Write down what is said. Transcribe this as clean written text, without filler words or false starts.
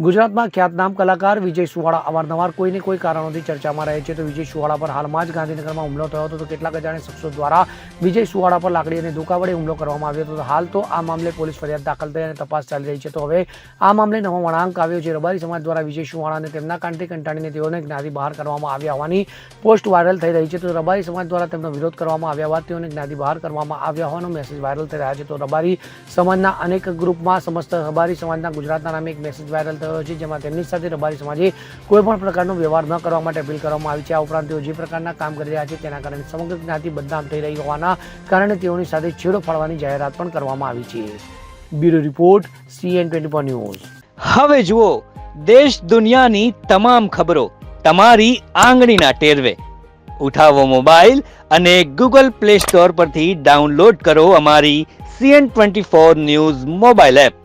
ગુજરાતમાં ખ્યાતનામ કલાકાર વિજય સુવાળા અવારનવાર કોઈને કોઈ કારણોથી ચર્ચામાં રહે છે. તો વિજય સુવાળા પર હાલમાં જ ગાંધીનગરમાં હુમલો થયો હતો. તો કેટલાક અજાણ્યા શખ્સો દ્વારા વિજય સુવાળા પર લાકડી અને ધોકા વડે હુમલો કરવામાં આવ્યો હતો. હાલ તો આ મામલે પોલીસ ફરિયાદ દાખલ થઈ અને તપાસ ચાલી રહી છે. તો હવે આ મામલે નવો વળાંક આવ્યો છે. રબારી સમાજ દ્વારા વિજય સુવાળાને તેમના કાંઠે કંટાળીને તેઓને જ્ઞાતિ બહાર કરવામાં આવ્યા હોવાની પોસ્ટ વાયરલ થઈ રહી છે. તો રબારી સમાજ દ્વારા તેમનો વિરોધ કરવામાં આવ્યા બાદ તેઓને જ્ઞાતિ બહાર કરવામાં આવ્યા હોવાનો મેસેજ વાયરલ થઈ રહ્યા છે. તો રબારી સમાજના અનેક ગ્રુપમાં સમસ્ત રબારી સમાજના ગુજરાતના નામે એક મેસેજ વાયરલ થયો છે, જેમાં તેમની સાથે રબારી સમાજે કોઈ પણ પ્રકારનો વ્યવહાર ન કરવા માટે અપીલ કરવામાં આવી છે. આ ઉપરાંત તેઓ જે પ્રકારના કામ કરી રહ્યા છે તેના કારણે સમગ્ર જ્ઞાતિ બદનામ થઈ રહી હોવાના કારણે તેઓની સાથે છેડો ફાડવાની જાહેરાત પણ કરવામાં આવી છે. Bureau report CN24 news. હવે જુઓ દેશ દુનિયાની તમામ ખબરો તમારી આંગળીના ટેરવે. ઉઠાવો મોબાઈલ અને Google Play Store પરથી ડાઉનલોડ કરો અમારી CN24 ન્યૂઝ મોબાઈલ એપ.